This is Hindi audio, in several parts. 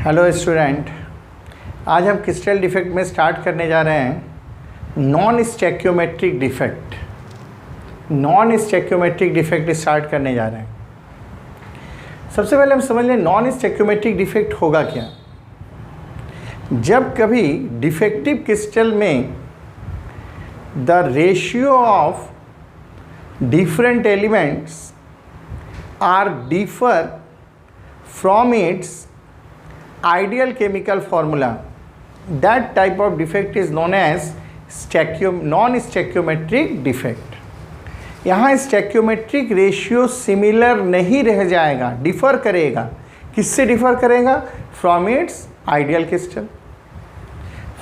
हेलो स्टूडेंट, आज हम क्रिस्टल डिफेक्ट में स्टार्ट करने जा रहे हैं non stoichiometric defect. Non stoichiometric defect start करने जा रहे हैं। सबसे पहले हम समझ लें नॉन स्टैक्योमेट्रिक डिफेक्ट होगा क्या। जब कभी डिफेक्टिव क्रिस्टल में the ratio of different elements are differ from its ideal chemical formula, that type of defect is known as non-stoichiometric defect। यहाँ स्टैक्योमेट्रिक रेशियो सिमिलर नहीं रह जाएगा, डिफ़र करेगा। किससे डिफ़र करेगा? From its ideal crystal.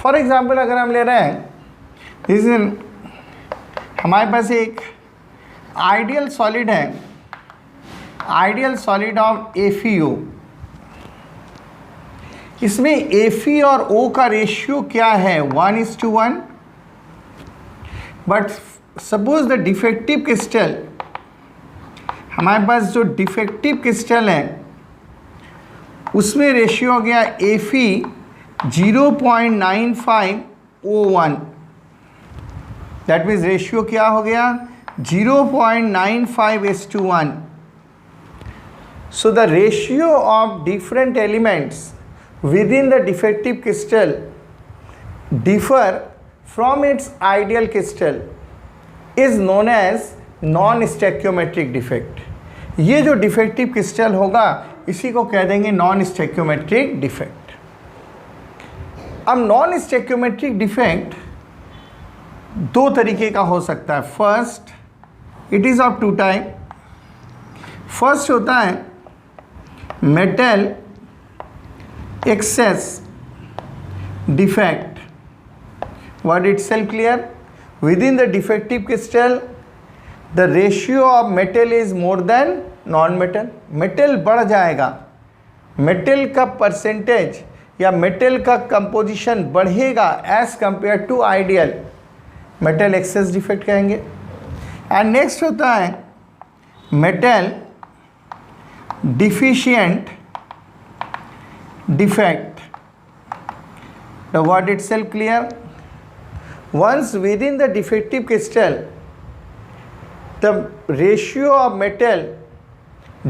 For example अगर हम ले रहे हैं, हमारे पास एक आइडियल सॉलिड है, आइडियल सॉलिड ऑफ AfO। इसमें Fe और O का रेशियो क्या है? 1:1। But suppose the defective crystal, हमारे पास जो डिफेक्टिव क्रिस्टल है उसमें रेशियो हो गया Fe 0.9501। दैट मीन्स रेशियो क्या हो गया? 0.95:1। So the ratio of different elements within the defective crystal differ from its ideal crystal is known as non-stoichiometric defect। ये जो डिफेक्टिव क्रिस्टल होगा इसी को कह देंगे नॉन स्टैक्योमेट्रिक डिफेक्ट। अब नॉन स्टैक्योमेट्रिक डिफेक्ट दो तरीके का हो सकता है। First, it is of two type. First होता है metal excess defect। What itself clear? Within the defective crystal the ratio of metal is more than non-metal। Metal बढ़ जाएगा, मेटल का परसेंटेज या मेटल का कंपोजिशन बढ़ेगा as compare to ideal. Metal excess defect कहेंगे। एंड नेक्स्ट होता है metal deficient defect। The word itself clear? Once within the defective crystal the ratio of metal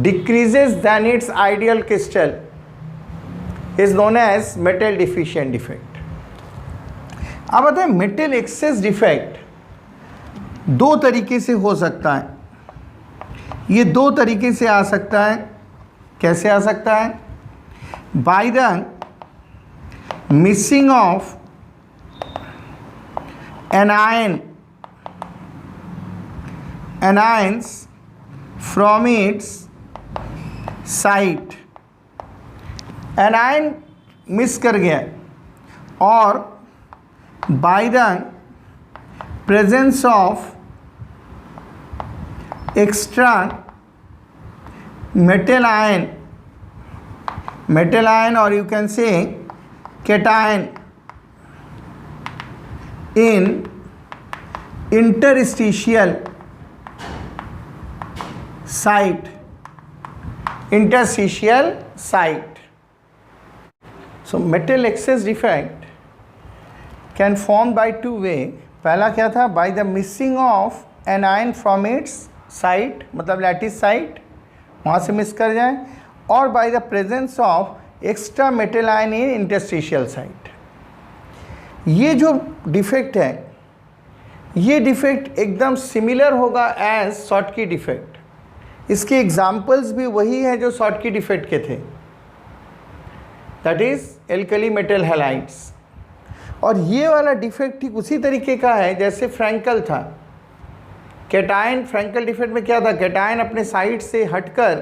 decreases than its ideal crystal is known as metal deficient defect। अब बताएं मेटल एक्सेस डिफेक्ट दो तरीके से हो सकता है। ये दो तरीके से आ सकता है। कैसे आ सकता है? Bye the missing of anions from its site. Anion miss कर गया और bye the presence of extra metal ion or you can say cation in interstitial site। So metal excess defect can form by two way। पहला क्या था? by the missing of an ion from its site, मतलब लैटिस साइट वहाँ से मिस कर जाए, और bye the presence of extra metal ion in interstitial site. ये जो डिफेक्ट है ये डिफेक्ट एकदम सिमिलर होगा एज शॉर्टकी डिफेक्ट। इसके एग्जाम्पल्स भी वही हैं जो शॉर्टकी डिफेक्ट के थे, that is alkali metal halides. और ये वाला डिफेक्ट ठीक उसी तरीके का है जैसे फ्रैंकल था। कैटायन, फ्रैंकल डिफेक्ट में क्या था? कैटायन अपने साइट से हटकर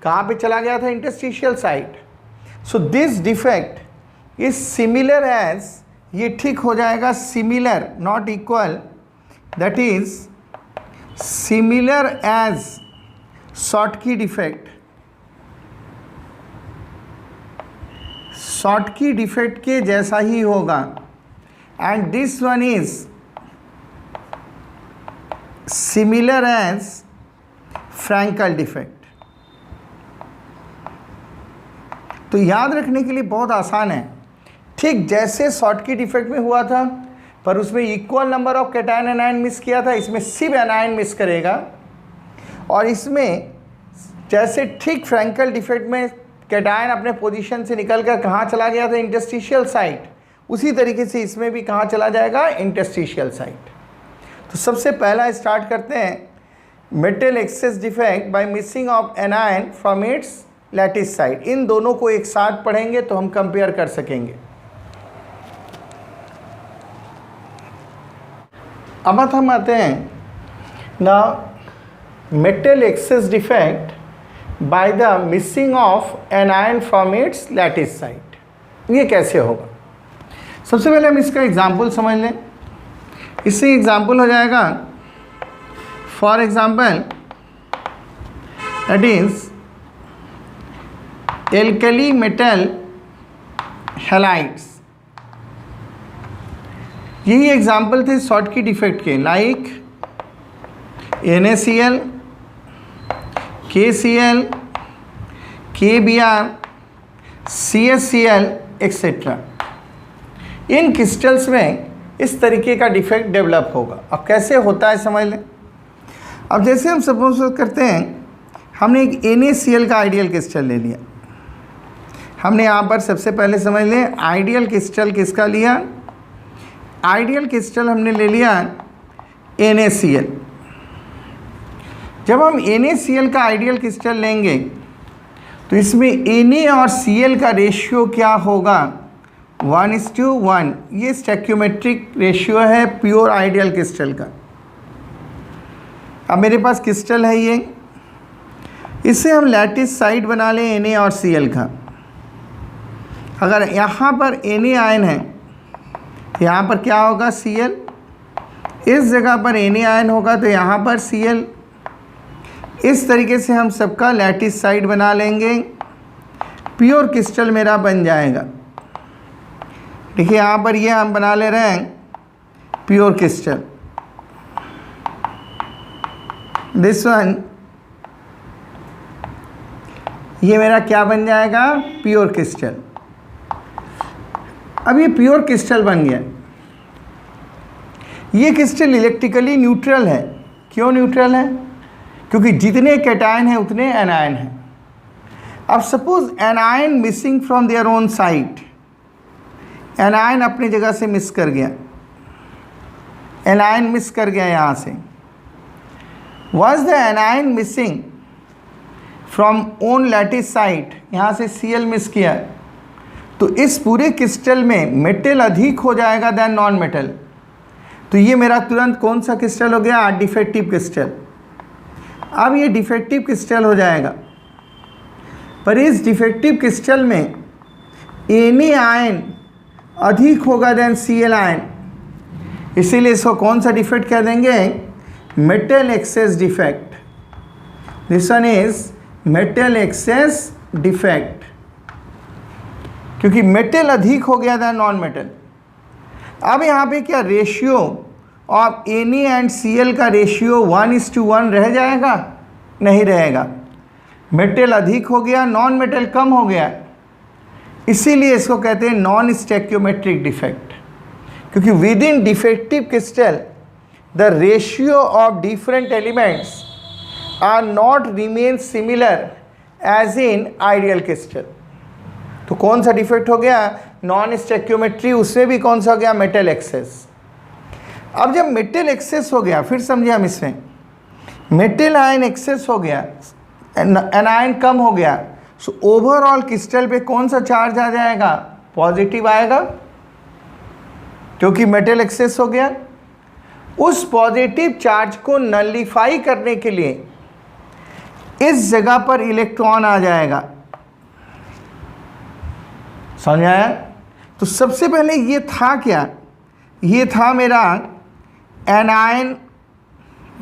कहाँ पे चला गया था? Interstitial site. So this defect is similar as, ये ठीक हो जाएगा similar not equal, that is similar as Schottky defect. Schottky defect के जैसा ही होगा। And this one is similar as Frankel defect। तो याद रखने के लिए बहुत आसान है, ठीक जैसे शॉर्टकट इफेक्ट में हुआ था, पर उसमें equal number of cation anion miss किया था, इसमें सिर्फ एनायन मिस करेगा। और इसमें जैसे ठीक फ्रैंकल डिफेक्ट में कैटायन अपने पोजीशन से निकलकर कहाँ चला गया था, इंटरस्टिशियल साइट, उसी तरीके से इसमें भी कहाँ चला जाएगा, इंटरस्टिशियल साइट। तो सबसे पहला स्टार्ट करते हैं, metal excess defect by missing of anion from its lattice site. इन दोनों को एक साथ पढ़ेंगे तो हम कंपेयर कर सकेंगे। अब हम आते हैं ना metal excess defect bye the missing of anion from its lattice site. ये कैसे होगा? सबसे पहले हम इसका एग्जाम्पल समझ लें। इससे एग्जाम्पल हो जाएगा, for example that is alkali metal halides. यही एग्जाम्पल थे शॉर्टकट इफेक्ट के, like NaCl, KCl, KBr, CSCl etcetera. इन क्रिस्टल्स में इस तरीके का डिफेक्ट डेवलप होगा। अब कैसे होता है समझ लें। अब जैसे हम सपोज करते हैं, हमने एक NaCl का आइडियल क्रिस्टल ले लिया। हमने यहाँ पर सबसे पहले समझ लें आइडियल क्रिस्टल किसका लिया, आइडियल क्रिस्टल हमने ले लिया NaCl। जब हम NaCl का आइडियल क्रिस्टल लेंगे तो इसमें Na और Cl का रेशियो क्या होगा, 1:1। ये स्टैक्योमेट्रिक रेशियो है प्योर आइडियल क्रिस्टल का। अब मेरे पास क्रिस्टल है ये, इससे हम लैटिस साइट बना लें Na और Cl का। अगर यहाँ पर Na आयन है तो यहाँ पर क्या होगा, Cl। इस जगह पर Na आयन होगा तो यहाँ पर Cl। इस तरीके से हम सबका लैटिस साइट बना लेंगे, प्योर क्रिस्टल मेरा बन जाएगा। देखिए यहाँ पर ये हम बना ले रहे हैं प्योर क्रिस्टल, दिस वन, ये मेरा क्या बन जाएगा, प्योर क्रिस्टल। अब ये प्योर क्रिस्टल बन गया। ये क्रिस्टल इलेक्ट्रिकली न्यूट्रल है। क्यों न्यूट्रल है? क्योंकि जितने कैटायन हैं उतने एनायन हैं। अब suppose anion missing from their own site, anion अपनी जगह से मिस कर गया, एनायन मिस कर गया यहाँ से। Was the anion missing from own lattice site, यहाँ से Cl मिस किया, तो इस पूरे क्रिस्टल में मेटल अधिक हो जाएगा देन नॉन मेटल। तो ये मेरा तुरंत कौन सा क्रिस्टल हो गया, डिफेक्टिव क्रिस्टल। अब ये डिफेक्टिव क्रिस्टल हो जाएगा, पर इस डिफेक्टिव क्रिस्टल में Na आयन अधिक होगा देन Cl आयन, इसीलिए इसको कौन सा डिफेक्ट कह देंगे, metal excess defect. This one is metal excess defect, क्योंकि मेटल अधिक हो गया था नॉन मेटल। अब यहाँ पे क्या ratio of Na and Cl का रेशियो 1:1 रह जाएगा, नहीं रहेगा। मेटल अधिक हो गया, नॉन मेटल कम हो गया, इसीलिए इसको कहते हैं नॉन स्टैक्योमेट्रिक डिफेक्ट। क्योंकि within defective crystal the ratio of different elements are not remain similar as in ideal crystal. तो कौन सा डिफेक्ट हो गया, नॉन स्टैक्योमेट्री, उसमें भी कौन सा हो गया, मेटल एक्सेस। अब जब मेटल एक्सेस हो गया, फिर समझिए हम इसमें मेटल आयन एक्सेस हो गया, एनायन कम हो गया, सो ओवरऑल क्रिस्टल पे कौन सा चार्ज आ जाएगा, पॉजिटिव आएगा, क्योंकि मेटल एक्सेस हो गया। उस पॉजिटिव चार्ज को नलिफाई करने के लिए इस जगह पर इलेक्ट्रॉन आ जाएगा। समझ आया? तो सबसे पहले ये था क्या, ये था मेरा एनायन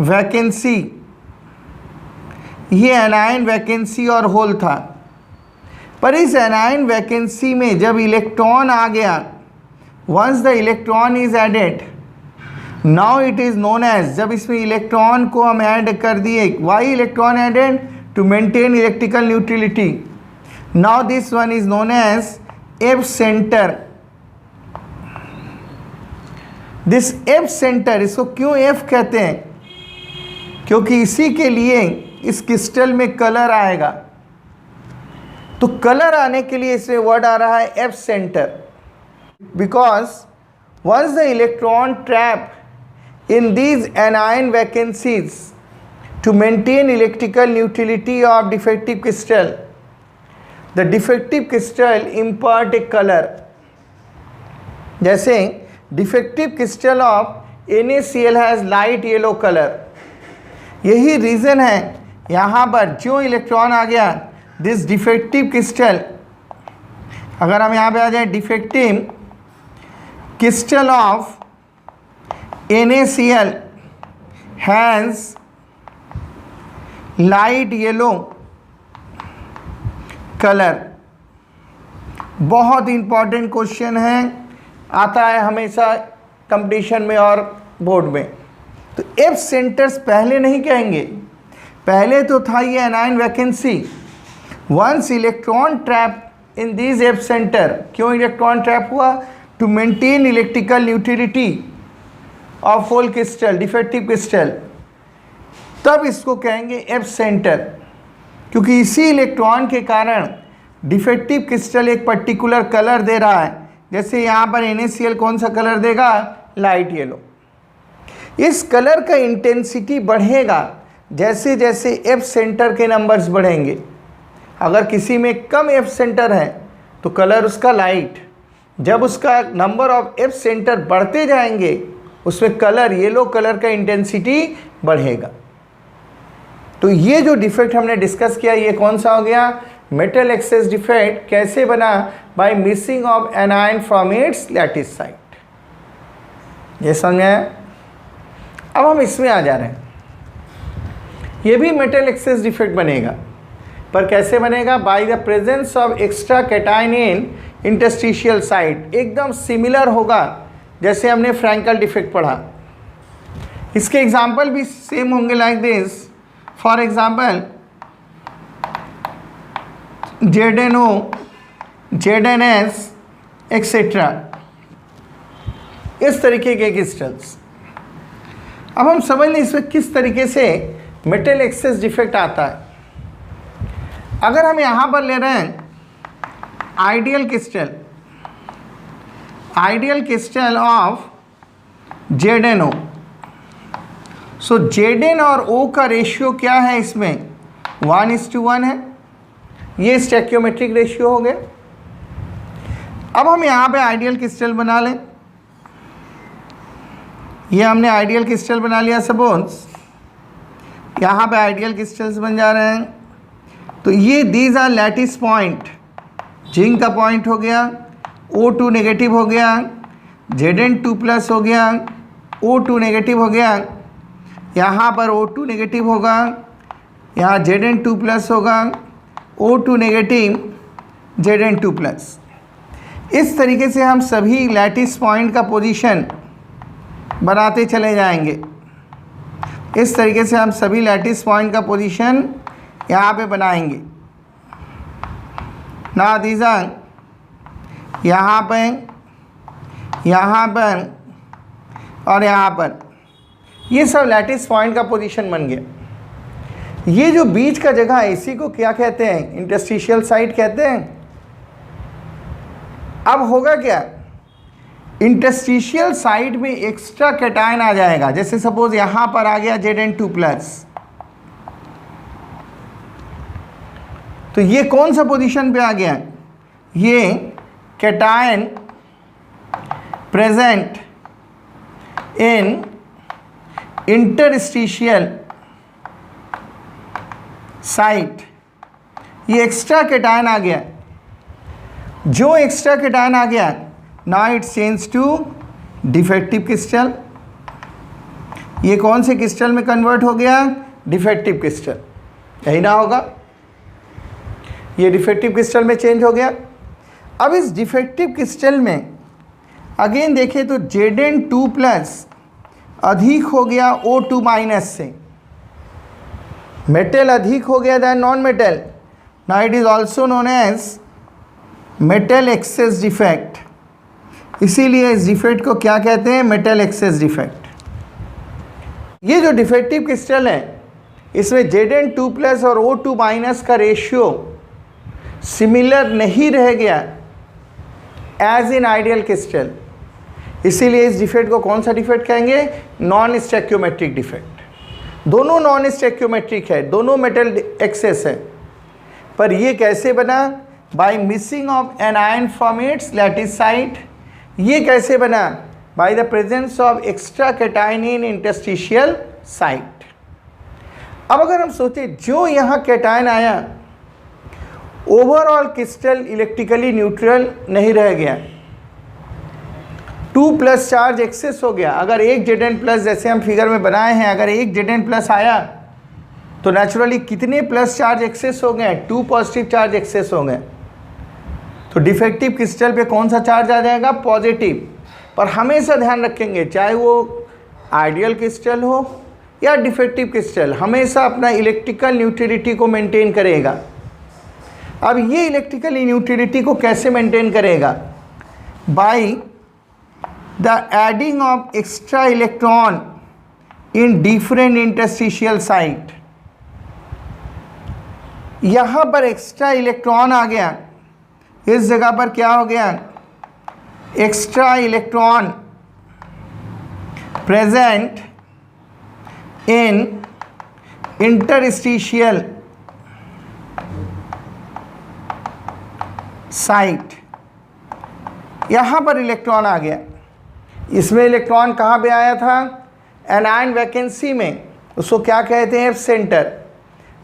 वैकेंसी, ये एनायन वैकेंसी और होल था। पर इस एनायन वैकेंसी में जब इलेक्ट्रॉन आ गया, once the electron is added, now it is known as, जब इसमें इलेक्ट्रॉन को हम ऐड कर दिए, why electron added, to maintain electrical neutrality. Now this one is known as F centre. This F centre, इसको क्यों एफ कहते हैं? क्योंकि इसी के लिए इस क्रिस्टल में कलर आएगा। तो कलर आने के लिए इसमें वर्ड आ रहा है F centre, because once the electron trap in these anion vacancies to maintain electrical neutrality of defective crystal, the defective crystal impart a colour. जैसे defective crystal of NaCl has light yellow colour. यही रीज़न है यहाँ पर जो इलेक्ट्रॉन आ गया दिस डिफेक्टिव क्रिस्टल, अगर हम यहाँ पे आ जाए defective crystal of NaCl has light yellow colour. बहुत इंपॉर्टेंट क्वेश्चन है, आता है हमेशा कंपटीशन में और बोर्ड में। तो एफ सेंटर्स पहले नहीं कहेंगे, पहले तो था ये anion vacancy. Once electron trap in this F centre, क्यों इलेक्ट्रॉन ट्रैप हुआ? To maintain electrical neutrality of whole crystal, defective crystal, तब इसको कहेंगे एफ सेंटर। क्योंकि इसी इलेक्ट्रॉन के कारण डिफेक्टिव क्रिस्टल एक पर्टिकुलर कलर दे रहा है। जैसे यहाँ पर NaCl कौन सा कलर देगा? Light yellow. इस कलर का इंटेंसिटी बढ़ेगा जैसे जैसे एफ सेंटर के नंबर्स बढ़ेंगे। अगर किसी में कम एफ सेंटर है तो कलर उसका लाइट, जब उसका नंबर ऑफ एफ सेंटर बढ़ते जाएंगे उसमें कलर येलो कलर का इंटेंसिटी बढ़ेगा। तो ये जो डिफेक्ट हमने डिस्कस किया ये कौन सा हो गया? Metal excess defect. कैसे बना? By missing of anion from its lattice site. ये समझ में आया? अब हम इसमें आ जा रहे हैं, ये भी मेटल एक्सेस डिफेक्ट बनेगा, पर कैसे बनेगा? Bye the presence of extra cation in interstitial site. एकदम सिमिलर होगा जैसे हमने फ्रैंकल डिफेक्ट पढ़ा। इसके एग्जाम्पल भी सेम होंगे like this. For example ZnO, ZnS etcetera, इस तरीके के क्रिस्टल्स। अब हम समझ लें इसमें किस तरीके से मेटल एक्सेस डिफेक्ट आता है। अगर हम यहाँ पर ले रहे हैं ideal crystal of ZnO, so Zn और O का रेशियो क्या है? इसमें 1:1 है। ये स्टैक्योमेट्रिक रेशियो हो गया। अब हम यहाँ पे आइडियल क्रिस्टल बना लें। ये हमने आइडियल क्रिस्टल बना लिया। सपोज यहाँ पे आइडियल क्रिस्टल्स बन जा रहे हैं। तो ये these are lattice point. Zinc का पॉइंट हो गया, O2 नेगेटिव हो गया, Zn2+ हो गया, O2 नेगेटिव हो गया, यहाँ पर O2 नेगेटिव होगा, यहाँ Zn2+ होगा, O2 नेगेटिव, Zn2+। इस तरीके से हम सभी लैटिस पॉइंट का पोजीशन बनाते चले जाएंगे। इस तरीके से हम सभी लैटिस पॉइंट का पोजीशन यहाँ पे बनाएंगे। ना दीजा यहाँ पर और यहाँ पर, ये सब लैटिस पॉइंट का पोजीशन बन गया। ये जो बीच का जगह है इसी को क्या कहते हैं? इंटरस्टिशियल साइट कहते हैं। अब होगा क्या? इंटरस्टिशियल साइट में एक्स्ट्रा कैटायन आ जाएगा। जैसे सपोज यहाँ पर आ गया Zn2+, तो ये कौन सा पोजीशन पे आ गया? ये cation present in interstitial site. ये एक्स्ट्रा कैटायन आ गया। जो एक्स्ट्रा कैटायन आ गया, now it change to defective crystal. ये कौन से क्रिस्टल में कन्वर्ट हो गया? Defective crystal. यही ना होगा? ये डिफेक्टिव क्रिस्टल में चेंज हो गया। अब इस डिफेक्टिव क्रिस्टल में अगेन देखें तो Zn2+ अधिक हो गया O2- से। मेटल अधिक हो गया than non metal. Now it is also known as metal excess defect. इसीलिए इस डिफेक्ट को क्या कहते हैं? Metal excess defect. ये जो डिफेक्टिव क्रिस्टल है इसमें Zn2+ और O2- का रेशियो सिमिलर नहीं रह गया एज इन आइडियल क्रिस्टल. इसीलिए इस डिफेक्ट को कौन सा डिफेक्ट कहेंगे? Non stoichiometric defect. दोनों नॉन स्टैक्योमेट्रिक है, दोनों मेटल एक्सेस है. पर ये कैसे बना? By missing of anion from its lattice site. ये कैसे बना? By the presence of extra cation in interstitial site. अब अगर हम सोचें जो यहाँ कैटायन आया, ओवरऑल क्रिस्टल इलेक्ट्रिकली न्यूट्रल नहीं रह गया, 2+ चार्ज एक्सेस हो गया. अगर एक Zn+ जैसे हम फिगर में बनाए हैं, अगर एक Zn+ आया तो नेचुरली कितने प्लस चार्ज एक्सेस हो गए? 2 पॉजिटिव चार्ज एक्सेस हो गए. तो डिफेक्टिव क्रिस्टल पे कौन सा चार्ज आ जाएगा? पॉजिटिव. पर हमेशा ध्यान रखेंगे, चाहे वो आइडियल क्रिस्टल हो या डिफेक्टिव क्रिस्टल, हमेशा अपना इलेक्ट्रिकल न्यूट्रलिटी को मेंटेन करेगा. अब ये इलेक्ट्रिकल न्यूट्रलिटी को कैसे मेंटेन करेगा? By the adding of extra electron in different interstitial site. यहाँ पर एक्स्ट्रा इलेक्ट्रॉन आ गया, इस जगह पर क्या हो गया? Extra electron present in interstitial site. यहाँ पर इलेक्ट्रॉन आ गया. इसमें इलेक्ट्रॉन कहाँ पे आया था? एनायन वैकेंसी में. उसको क्या कहते हैं? F centre.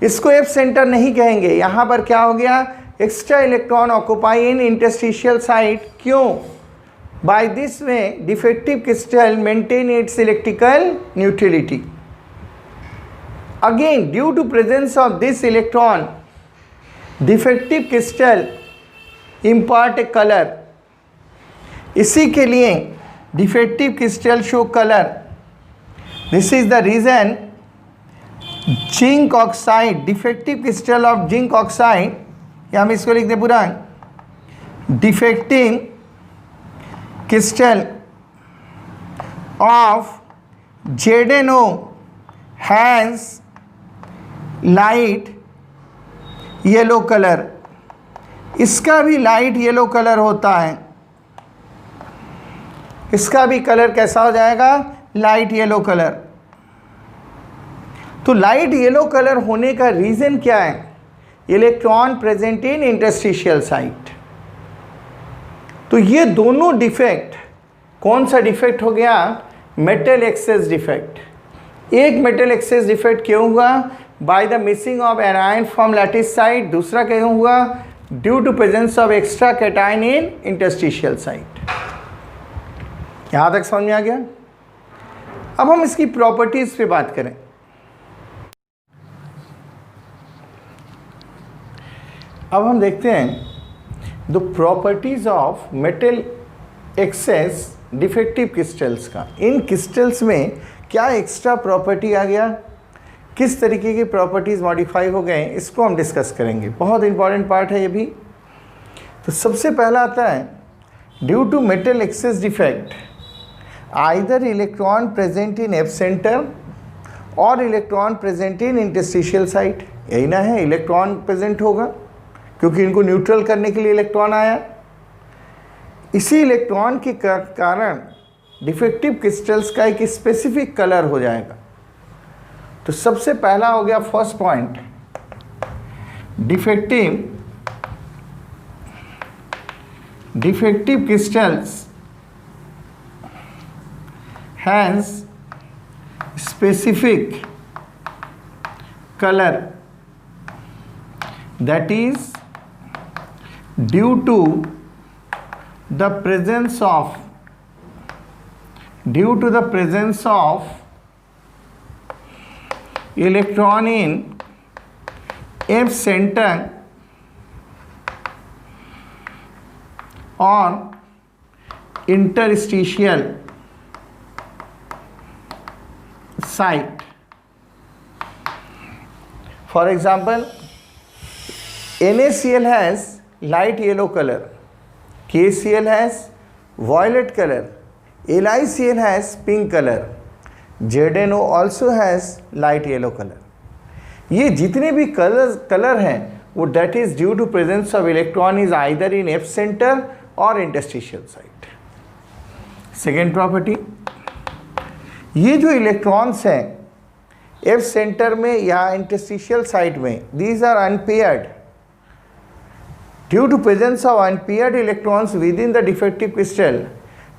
इसको एफ सेंटर नहीं कहेंगे. यहाँ पर क्या हो गया? Extra electron occupy in interstitial site. क्यों? By this way defective crystal maintain its electrical neutrality. Again due to presence of this electron, defective crystal impart a colour. इसी के लिए defective crystal show colour. This is the reason zinc oxide, defective crystal of zinc oxide, या हम इसको लिख दें पूरा, defective crystal of ZnO has light yellow colour. इसका भी लाइट येलो कलर होता है. इसका भी कलर कैसा हो जाएगा? Light yellow colour. तो लाइट येलो कलर होने का रीज़न क्या है? Electron present in interstitial site. तो ये दोनों डिफेक्ट, कौन सा डिफेक्ट हो गया? Metal excess defect. एक मेटल एक्सेस डिफेक्ट क्यों हुआ? By the missing of anion from lattice site. दूसरा क्यों हुआ? Due to presence of extra cation in interstitial site. यहाँ तक समझ में आ गया? अब हम इसकी प्रॉपर्टीज पे बात करें. अब हम देखते हैं the properties of metal access defective crystals का. इन क्रिस्टल्स में क्या एक्स्ट्रा प्रॉपर्टी आ गया, किस तरीके की प्रॉपर्टीज़ मॉडिफाई हो गए, इसको हम डिस्कस करेंगे. बहुत इंपॉर्टेंट पार्ट है ये भी. तो सबसे पहला आता है due to metal excess defect either electron present in F centre और electron present in interstitial site. यही ना है, इलेक्ट्रॉन प्रेजेंट होगा क्योंकि इनको न्यूट्रल करने के लिए इलेक्ट्रॉन आया. इसी इलेक्ट्रॉन के कारण डिफेक्टिव क्रिस्टल्स का एक स्पेसिफिक कलर हो जाएगा. तो सबसे पहला हो गया first point, defective crystals has specific colour that is due to the presence of electron in F center or interstitial site. For example, NaCl has light yellow color, KCl has violet color, LiCl has pink color, ZNO also has light yellow color. ये जितने भी कलर हैं वो that is due to presence of electron is either in F centre और इंटरस्टिशियल साइट। सेकेंड प्रॉपर्टी, ये जो इलेक्ट्रॉन्स हैं एफ सेंटर में या इंटरस्टिशियल साइट में, these are unpaired due to presence of unpaired electrons within the defective crystal,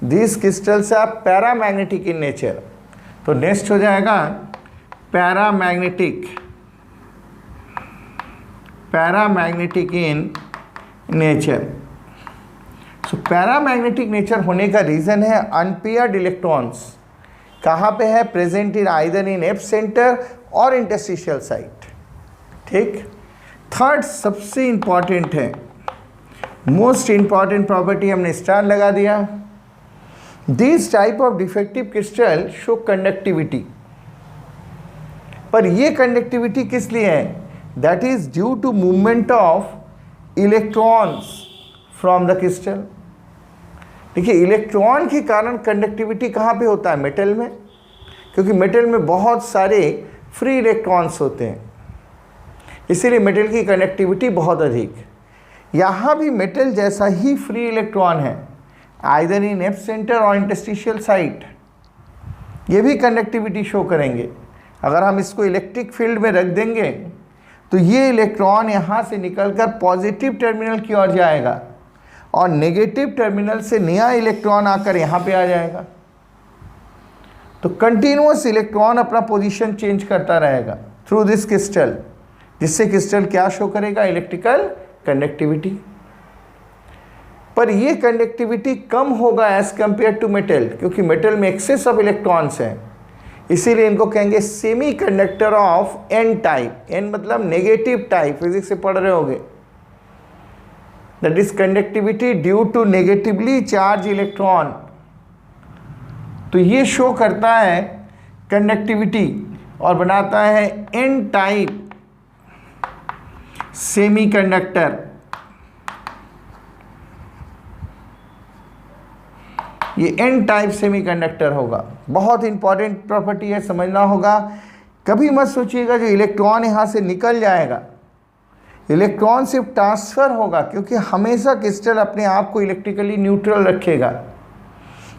these crystals are paramagnetic in nature. तो नेक्स्ट हो जाएगा paramagnetic in nature. So paramagnetic nature होने का रीज़न है अनपेयर्ड इलेक्ट्रॉन्स कहाँ पे है, present in either in F centre और इंटरस्टिशियल साइट। ठीक, थर्ड सबसे इंपॉर्टेंट है, मोस्ट इंपॉर्टेंट प्रॉपर्टी हमने स्टार लगा दिया। This type of defective crystal show conductivity, पर ये कंडक्टिविटी किस लिए है, that is due to movement of electrons from the crystal. देखिए इलेक्ट्रॉन के कारण कंडक्टिविटी कहाँ पे होता है, मेटल में, क्योंकि मेटल में बहुत सारे फ्री इलेक्ट्रॉन्स होते हैं, इसीलिए मेटल की कंडक्टिविटी बहुत अधिक। यहाँ भी मेटल जैसा ही फ्री इलेक्ट्रॉन है आइदर इन एफ सेंटर और इंटरस्टिशियल साइट, ये भी कंडक्टिविटी शो करेंगे। अगर हम इसको इलेक्ट्रिक फील्ड में रख देंगे तो ये इलेक्ट्रॉन यहाँ से निकलकर पॉजिटिव टर्मिनल की ओर जाएगा और नेगेटिव टर्मिनल से नया इलेक्ट्रॉन आकर यहाँ पे आ जाएगा। तो कंटिन्यूअस इलेक्ट्रॉन अपना पोजीशन चेंज करता रहेगा थ्रू दिस क्रिस्टल, जिससे क्रिस्टल क्या शो करेगा, इलेक्ट्रिकल कंडक्टिविटी। पर ये कंडक्टिविटी कम होगा एज कंपेयर टू मेटल, क्योंकि मेटल में एक्सेस ऑफ इलेक्ट्रॉन्स हैं, इसीलिए इनको कहेंगे semiconductor of N type. N मतलब नेगेटिव टाइप, फिजिक्स से पढ़ रहे होगे। That is conductivity due to negatively charge electron. तो ये शो करता है कंडक्टिविटी और बनाता है एन टाइप सेमी कंडक्टर। ये एन टाइप सेमीकंडक्टर होगा। बहुत इंपॉर्टेंट प्रॉपर्टी है, समझना होगा। कभी मत सोचिएगा जो इलेक्ट्रॉन यहाँ से निकल जाएगा, इलेक्ट्रॉन सिर्फ ट्रांसफ़र होगा, क्योंकि हमेशा क्रिस्टल अपने आप को इलेक्ट्रिकली न्यूट्रल रखेगा।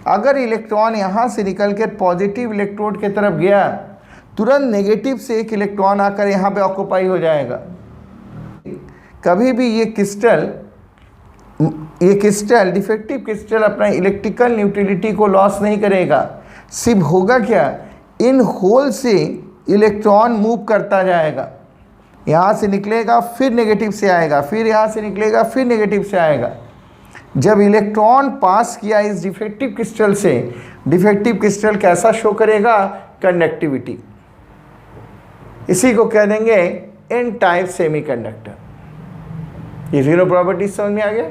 अगर इलेक्ट्रॉन यहाँ से निकल कर पॉजिटिव इलेक्ट्रोड की तरफ गया, तुरंत नेगेटिव से एक इलेक्ट्रॉन आकर यहाँ पे ऑक्यूपाई हो जाएगा। कभी भी ये क्रिस्टल डिफेक्टिव क्रिस्टल अपना इलेक्ट्रिकल न्यूट्रलिटी को लॉस नहीं करेगा। सिर्फ होगा क्या, इन होल से इलेक्ट्रॉन मूव करता जाएगा, यहाँ से निकलेगा फिर नेगेटिव से आएगा, फिर यहाँ से निकलेगा फिर नेगेटिव से आएगा। जब इलेक्ट्रॉन पास किया इस डिफेक्टिव क्रिस्टल से, डिफेक्टिव क्रिस्टल कैसा शो करेगा, कंडक्टिविटी। इसी को कह देंगे एन टाइप सेमीकंडक्टर। ये तीनों प्रॉपर्टीज समझ में आ गया।